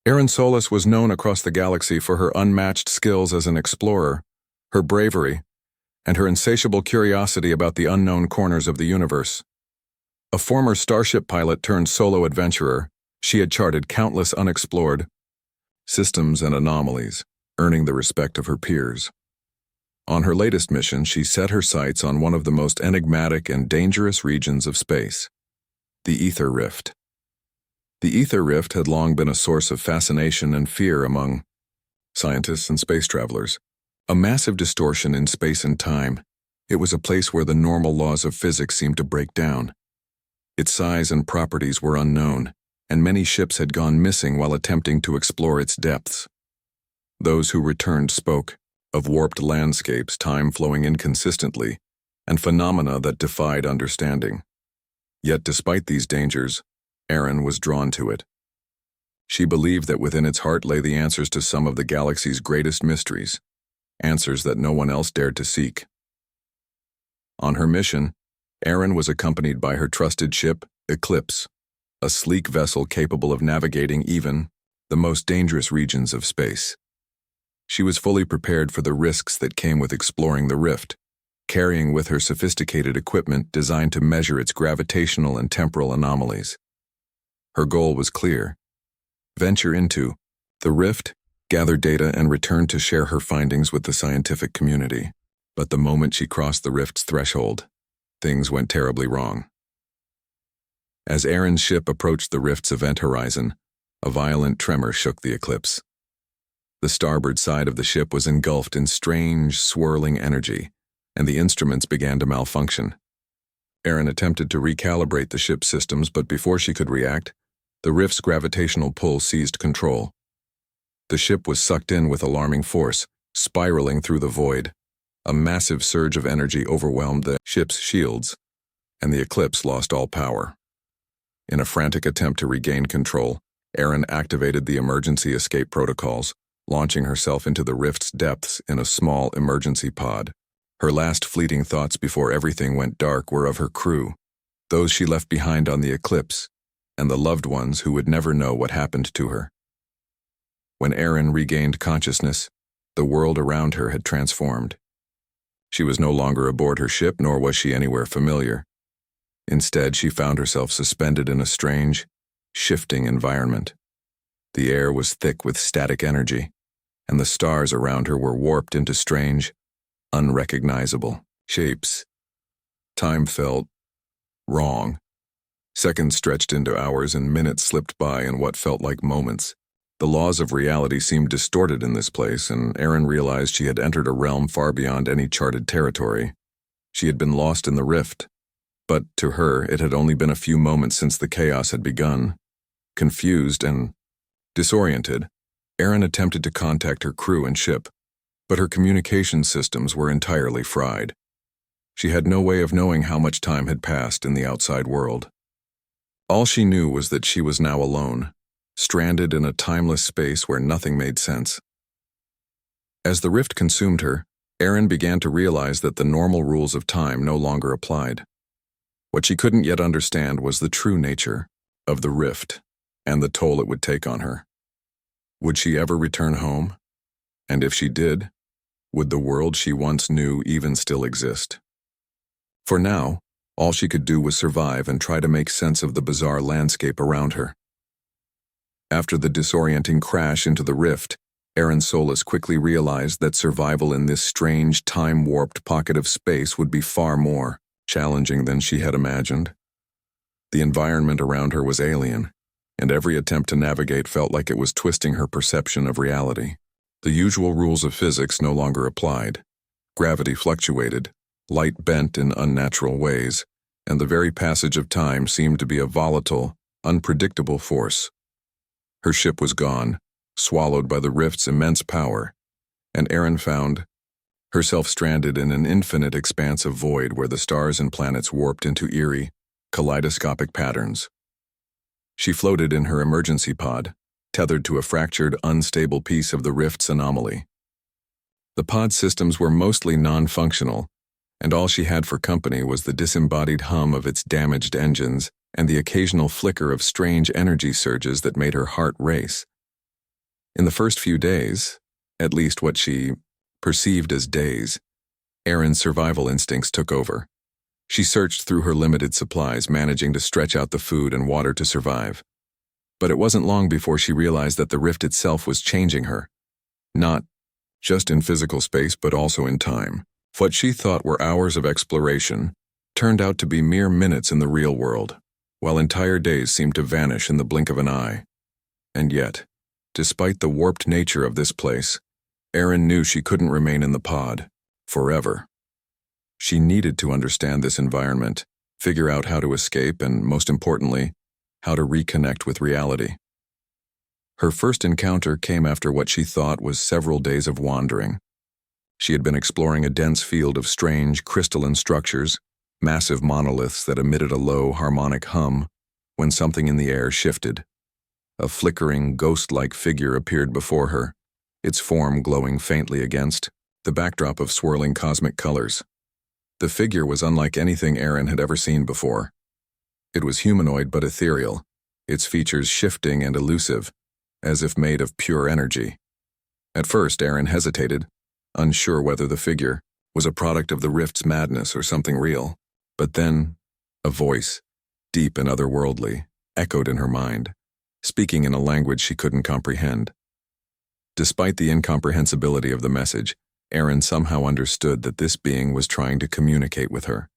Erin Solis was known across the galaxy for her unmatched skills as an explorer, her bravery, and her insatiable curiosity about the unknown corners of the universe. A former starship pilot turned solo adventurer, she had charted countless unexplored systems and anomalies, earning the respect of her peers. On her latest mission, she set her sights on one of the most enigmatic and dangerous regions of space, the Ether Rift. The Ether Rift had long been a source of fascination and fear among scientists and space travelers. A massive distortion in space and time, it was a place where the normal laws of physics seemed to break down. Its size and properties were unknown, and many ships had gone missing while attempting to explore its depths. Those who returned spoke of warped landscapes, time flowing inconsistently, and phenomena that defied understanding. Yet despite these dangers, Erin was drawn to it. She believed that within its heart lay the answers to some of the galaxy's greatest mysteries, answers that no one else dared to seek. On her mission, Erin was accompanied by her trusted ship, Eclipse, a sleek vessel capable of navigating even the most dangerous regions of space. She was fully prepared for the risks that came with exploring the rift, carrying with her sophisticated equipment designed to measure its gravitational and temporal anomalies. Her goal was clear: venture into the rift, gather data, and return to share her findings with the scientific community. But the moment she crossed the rift's threshold, things went terribly wrong. As Erin's ship approached the rift's event horizon, a violent tremor shook the Eclipse. The starboard side of the ship was engulfed in strange, swirling energy, and the instruments began to malfunction. Erin attempted to recalibrate the ship's systems, but before she could react, the rift's gravitational pull seized control. The ship was sucked in with alarming force, spiraling through the void. A massive surge of energy overwhelmed the ship's shields, and the Eclipse lost all power. In a frantic attempt to regain control, Erin activated the emergency escape protocols, launching herself into the rift's depths in a small emergency pod. Her last fleeting thoughts before everything went dark were of her crew, those she left behind on the Eclipse, and the loved ones who would never know what happened to her. When Erin regained consciousness, the world around her had transformed. She was no longer aboard her ship, nor was she anywhere familiar. Instead, she found herself suspended in a strange, shifting environment. The air was thick with static energy, and the stars around her were warped into strange, unrecognizable shapes. Time felt wrong. Seconds stretched into hours and minutes slipped by in what felt like moments. The laws of reality seemed distorted in this place, and Erin realized she had entered a realm far beyond any charted territory. She had been lost in the rift, but to her it had only been a few moments since the chaos had begun. Confused and disoriented, Erin attempted to contact her crew and ship, but her communication systems were entirely fried. She had no way of knowing how much time had passed in the outside world. All she knew was that she was now alone, stranded in a timeless space where nothing made sense. As the rift consumed her, Erin began to realize that the normal rules of time no longer applied. What she couldn't yet understand was the true nature of the rift and the toll it would take on her. Would she ever return home? And if she did, would the world she once knew even still exist? For now, all she could do was survive and try to make sense of the bizarre landscape around her. After the disorienting crash into the rift, Erin Solis quickly realized that survival in this strange, time-warped pocket of space would be far more challenging than she had imagined. The environment around her was alien, and every attempt to navigate felt like it was twisting her perception of reality. The usual rules of physics no longer applied. Gravity fluctuated, light bent in unnatural ways, and the very passage of time seemed to be a volatile, unpredictable force. Her ship was gone, swallowed by the rift's immense power, and Erin found herself stranded in an infinite expanse of void where the stars and planets warped into eerie, kaleidoscopic patterns. She floated in her emergency pod, tethered to a fractured, unstable piece of the rift's anomaly. The pod systems were mostly non-functional, and all she had for company was the disembodied hum of its damaged engines and the occasional flicker of strange energy surges that made her heart race. In the first few days, at least what she perceived as days, Erin's survival instincts took over. She searched through her limited supplies, managing to stretch out the food and water to survive. But it wasn't long before she realized that the rift itself was changing her. Not just in physical space, but also in time. What she thought were hours of exploration turned out to be mere minutes in the real world, while entire days seemed to vanish in the blink of an eye. And yet, despite the warped nature of this place, Erin knew she couldn't remain in the pod forever. She needed to understand this environment, figure out how to escape, and most importantly, how to reconnect with reality. Her first encounter came after what she thought was several days of wandering. She had been exploring a dense field of strange, crystalline structures, massive monoliths that emitted a low, harmonic hum, when something in the air shifted. A flickering, ghost-like figure appeared before her, its form glowing faintly against the backdrop of swirling cosmic colors. The figure was unlike anything Erin had ever seen before. It was humanoid but ethereal, its features shifting and elusive, as if made of pure energy. At first, Erin hesitated, unsure whether the figure was a product of the rift's madness or something real. But then, a voice, deep and otherworldly, echoed in her mind, speaking in a language she couldn't comprehend. Despite the incomprehensibility of the message, Erin somehow understood that this being was trying to communicate with her.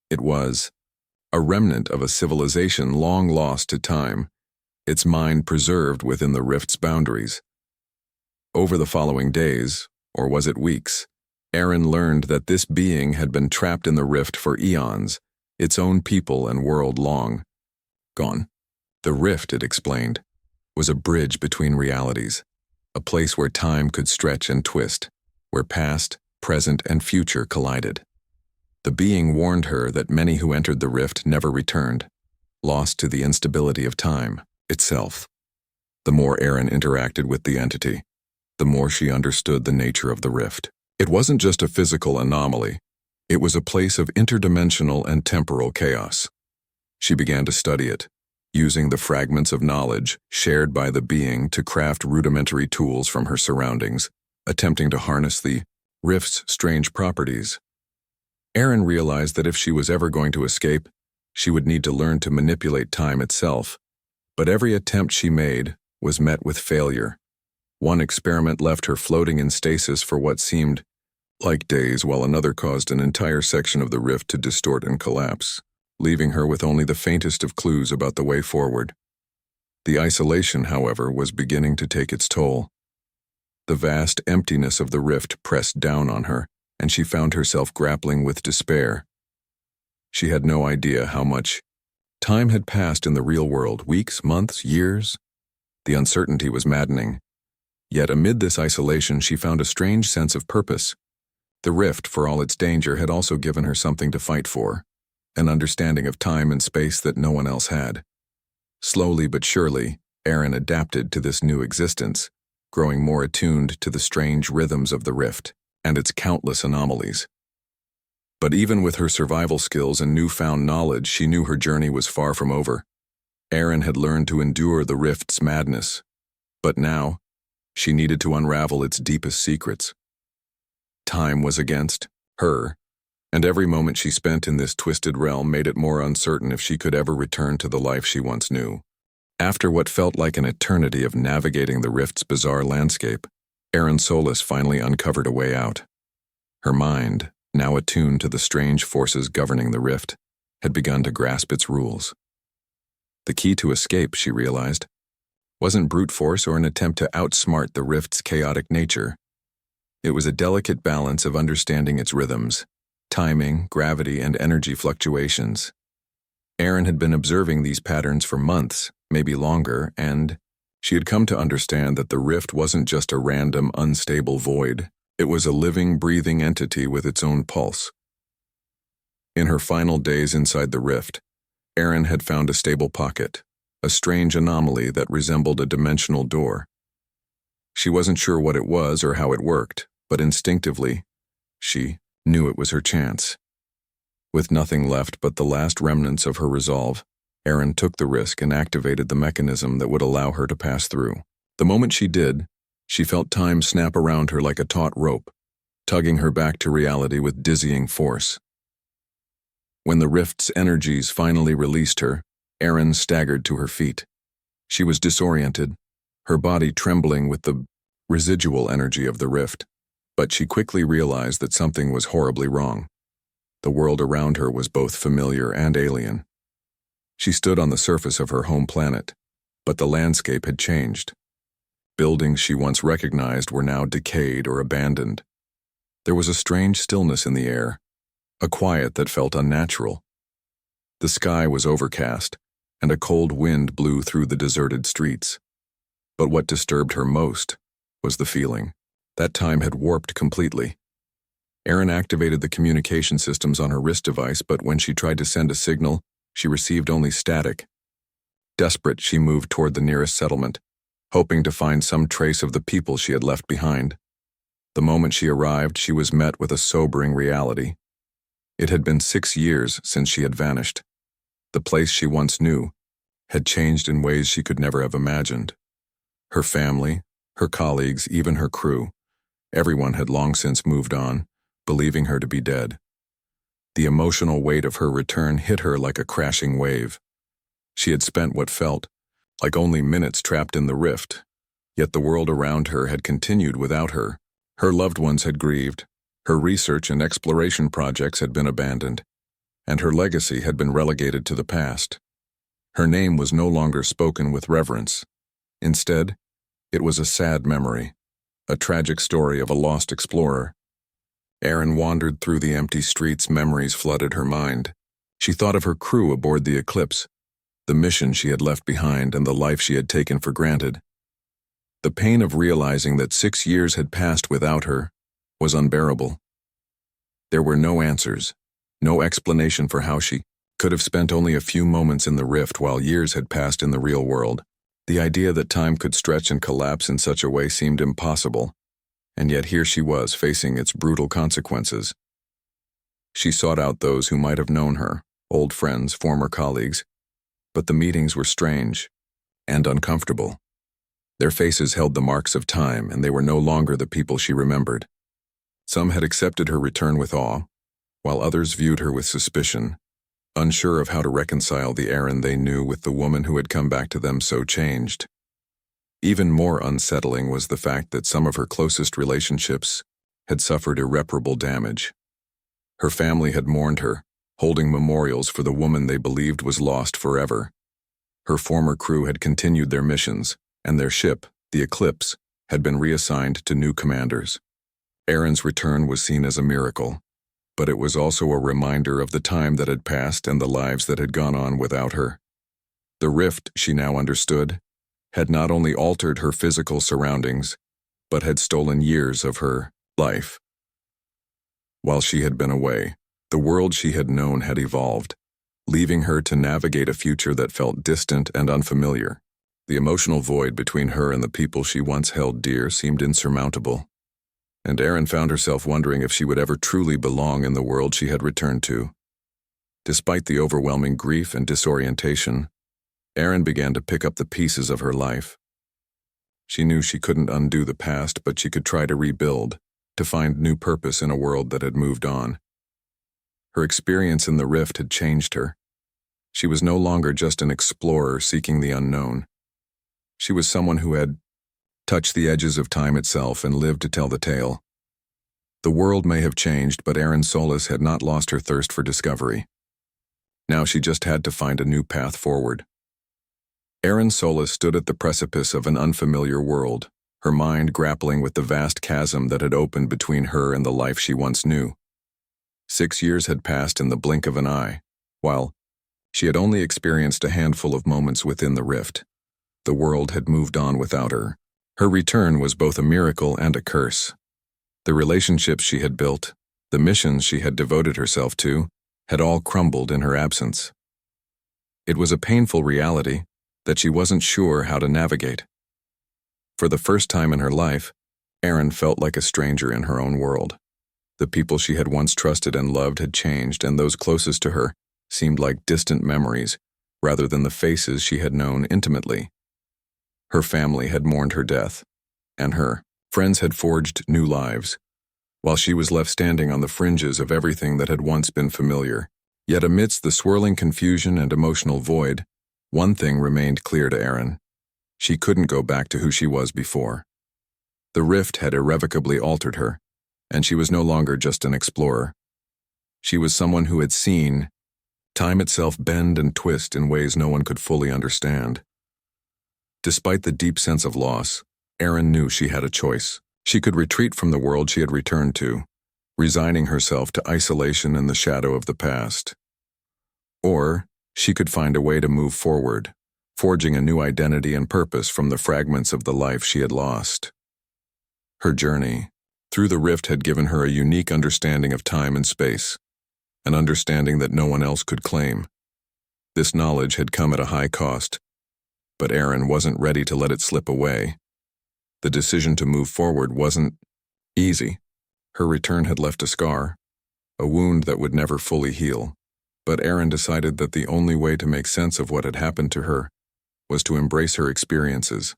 It was a remnant of a civilization long lost to time, its mind preserved within the rift's boundaries. Over the following days, or was it weeks, Erin learned that this being had been trapped in the rift for eons, its own people and world long gone. The rift, it explained, was a bridge between realities, a place where time could stretch and twist, where past, present, and future collided. The being warned her that many who entered the rift never returned, lost to the instability of time itself. The more Erin interacted with the entity, the more she understood the nature of the rift. It wasn't just a physical anomaly, it was a place of interdimensional and temporal chaos. She began to study it, using the fragments of knowledge shared by the being to craft rudimentary tools from her surroundings, attempting to harness the rift's strange properties. Erin realized that if she was ever going to escape, she would need to learn to manipulate time itself. But every attempt she made was met with failure. One experiment left her floating in stasis for what seemed like days, while another caused an entire section of the rift to distort and collapse, leaving her with only the faintest of clues about the way forward. The isolation, however, was beginning to take its toll. The vast emptiness of the rift pressed down on her, and she found herself grappling with despair. She had no idea how much time had passed in the real world, weeks, months, years. The uncertainty was maddening. Yet amid this isolation, she found a strange sense of purpose. The rift, for all its danger, had also given her something to fight for, an understanding of time and space that no one else had. Slowly but surely, Erin adapted to this new existence, growing more attuned to the strange rhythms of the rift and its countless anomalies. But even with her survival skills and newfound knowledge, she knew her journey was far from over. Erin had learned to endure the rift's madness, but now, she needed to unravel its deepest secrets. Time was against her, and every moment she spent in this twisted realm made it more uncertain if she could ever return to the life she once knew. After what felt like an eternity of navigating the rift's bizarre landscape, Erin Solis finally uncovered a way out. Her mind, now attuned to the strange forces governing the rift, had begun to grasp its rules. The key to escape, she realized, wasn't brute force or an attempt to outsmart the rift's chaotic nature. It was a delicate balance of understanding its rhythms, timing, gravity, and energy fluctuations. Erin had been observing these patterns for months, maybe longer, and she had come to understand that the rift wasn't just a random, unstable void. It was a living, breathing entity with its own pulse. In her final days inside the rift, Erin had found a stable pocket, a strange anomaly that resembled a dimensional door. She wasn't sure what it was or how it worked, but instinctively, she knew it was her chance. With nothing left but the last remnants of her resolve, Erin took the risk and activated the mechanism that would allow her to pass through. The moment she did, She felt time snap around her like a taut rope, tugging her back to reality with dizzying force. When the rift's energies finally released her, Erin staggered to her feet. She was disoriented, her body trembling with the residual energy of the rift, but she quickly realized that something was horribly wrong. The world around her was both familiar and alien. She stood on the surface of her home planet, but the landscape had changed. Buildings she once recognized were now decayed or abandoned. There was a strange stillness in the air, a quiet that felt unnatural. The sky was overcast, and a cold wind blew through the deserted streets. But what disturbed her most was the feeling that time had warped completely. Erin activated the communication systems on her wrist device, but when she tried to send a signal, she received only static. Desperate, she moved toward the nearest settlement, hoping to find some trace of the people she had left behind. The moment she arrived, she was met with a sobering reality. It had been 6 years since she had vanished. The place she once knew had changed in ways she could never have imagined. Her family, her colleagues, even her crew, everyone had long since moved on, believing her to be dead. The emotional weight of her return hit her like a crashing wave. She had spent what felt like only minutes trapped in the rift, yet the world around her had continued without her. Her loved ones had grieved, her research and exploration projects had been abandoned, and her legacy had been relegated to the past. Her name was no longer spoken with reverence. Instead, it was a sad memory, a tragic story of a lost explorer. Erin wandered through the empty streets, memories flooded her mind. She thought of her crew aboard the Eclipse, the mission she had left behind and the life she had taken for granted. The pain of realizing that 6 years had passed without her was unbearable. There were no answers, no explanation for how she could have spent only a few moments in the rift while years had passed in the real world. The idea that time could stretch and collapse in such a way seemed impossible, and yet here she was facing its brutal consequences. She sought out those who might have known her, old friends, former colleagues, but the meetings were strange and uncomfortable. Their faces held the marks of time, and they were no longer the people she remembered. Some had accepted her return with awe, while others viewed her with suspicion, unsure of how to reconcile the Erin they knew with the woman who had come back to them so changed. Even more unsettling was the fact that some of her closest relationships had suffered irreparable damage. Her family had mourned her, holding memorials for the woman they believed was lost forever. Her former crew had continued their missions, and their ship, the Eclipse, had been reassigned to new commanders. Erin's return was seen as a miracle, but it was also a reminder of the time that had passed and the lives that had gone on without her. The rift, she now understood, had not only altered her physical surroundings, but had stolen years of her life. While she had been away, the world she had known had evolved, leaving her to navigate a future that felt distant and unfamiliar. The emotional void between her and the people she once held dear seemed insurmountable, and Erin found herself wondering if she would ever truly belong in the world she had returned to. Despite the overwhelming grief and disorientation, Erin began to pick up the pieces of her life. She knew she couldn't undo the past, but she could try to rebuild, to find new purpose in a world that had moved on. Her experience in the rift had changed her. She was no longer just an explorer seeking the unknown. She was someone who had touched the edges of time itself and lived to tell the tale. The world may have changed, but Erin Solis had not lost her thirst for discovery. Now she just had to find a new path forward. Erin Solis stood at the precipice of an unfamiliar world, her mind grappling with the vast chasm that had opened between her and the life she once knew. 6 years had passed in the blink of an eye, while she had only experienced a handful of moments within the rift. The world had moved on without her. Her return was both a miracle and a curse. The relationships she had built, the missions she had devoted herself to, had all crumbled in her absence. It was a painful reality that she wasn't sure how to navigate. For the first time in her life, Erin felt like a stranger in her own world. The people she had once trusted and loved had changed, and those closest to her seemed like distant memories rather than the faces she had known intimately. Her family had mourned her death, and her friends had forged new lives, while she was left standing on the fringes of everything that had once been familiar. Yet amidst the swirling confusion and emotional void, one thing remained clear to Erin. She couldn't go back to who she was before. The rift had irrevocably altered her, and she was no longer just an explorer. She was someone who had seen time itself bend and twist in ways no one could fully understand. Despite the deep sense of loss, Erin knew she had a choice. She could retreat from the world she had returned to, resigning herself to isolation and the shadow of the past. Or she could find a way to move forward, forging a new identity and purpose from the fragments of the life she had lost. Her journey through the rift had given her a unique understanding of time and space, an understanding that no one else could claim. This knowledge had come at a high cost, but Erin wasn't ready to let it slip away. The decision to move forward wasn't easy. Her return had left a scar, a wound that would never fully heal, but Erin decided that the only way to make sense of what had happened to her was to embrace her experiences,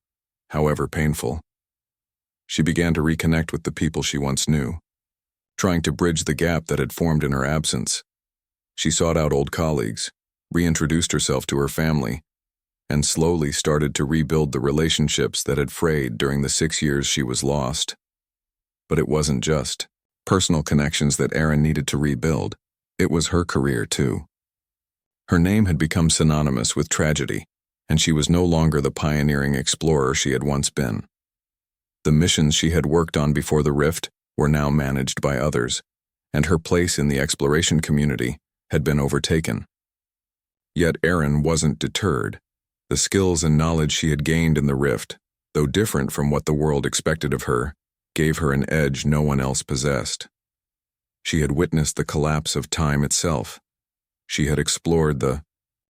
however painful. She began to reconnect with the people she once knew, trying to bridge the gap that had formed in her absence. She sought out old colleagues, reintroduced herself to her family, and slowly started to rebuild the relationships that had frayed during the 6 years she was lost. But it wasn't just personal connections that Erin needed to rebuild. It was her career, too. Her name had become synonymous with tragedy, and she was no longer the pioneering explorer she had once been. The missions she had worked on before the rift were now managed by others, and her place in the exploration community had been overtaken. Yet Erin wasn't deterred. The skills and knowledge she had gained in the rift, though different from what the world expected of her, gave her an edge no one else possessed. She had witnessed the collapse of time itself. She had explored the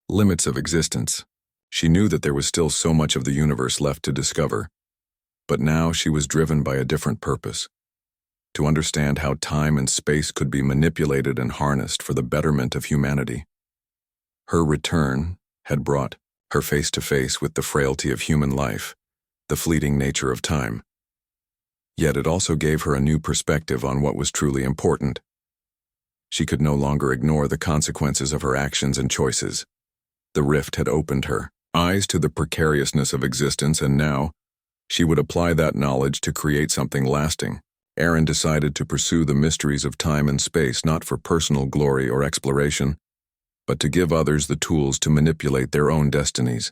limits of existence. She knew that there was still so much of the universe left to discover. But now she was driven by a different purpose: to understand how time and space could be manipulated and harnessed for the betterment of humanity. Her return had brought her face to face with the frailty of human life, the fleeting nature of time. Yet it also gave her a new perspective on what was truly important. She could no longer ignore the consequences of her actions and choices. The rift had opened her eyes to the precariousness of existence, and now she would apply that knowledge to create something lasting. Erin decided to pursue the mysteries of time and space not for personal glory or exploration, but to give others the tools to manipulate their own destinies.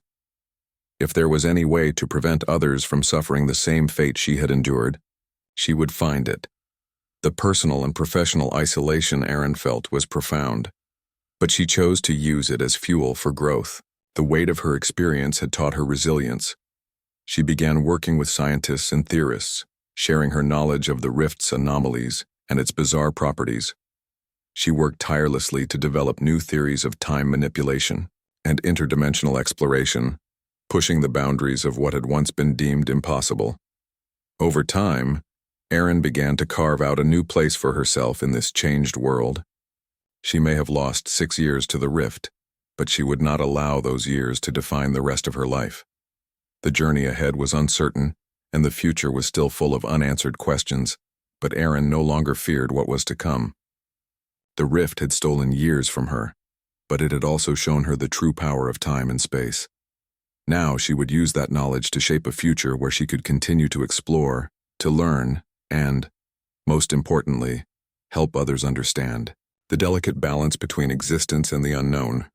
If there was any way to prevent others from suffering the same fate she had endured, she would find it. The personal and professional isolation Erin felt was profound, but she chose to use it as fuel for growth. The weight of her experience had taught her resilience. She began working with scientists and theorists, sharing her knowledge of the rift's anomalies and its bizarre properties. She worked tirelessly to develop new theories of time manipulation and interdimensional exploration, pushing the boundaries of what had once been deemed impossible. Over time, Erin began to carve out a new place for herself in this changed world. She may have lost 6 years to the rift, but she would not allow those years to define the rest of her life. The journey ahead was uncertain, and the future was still full of unanswered questions, but Erin no longer feared what was to come. The rift had stolen years from her, but it had also shown her the true power of time and space. Now she would use that knowledge to shape a future where she could continue to explore, to learn, and, most importantly, help others understand. The delicate balance between existence and the unknown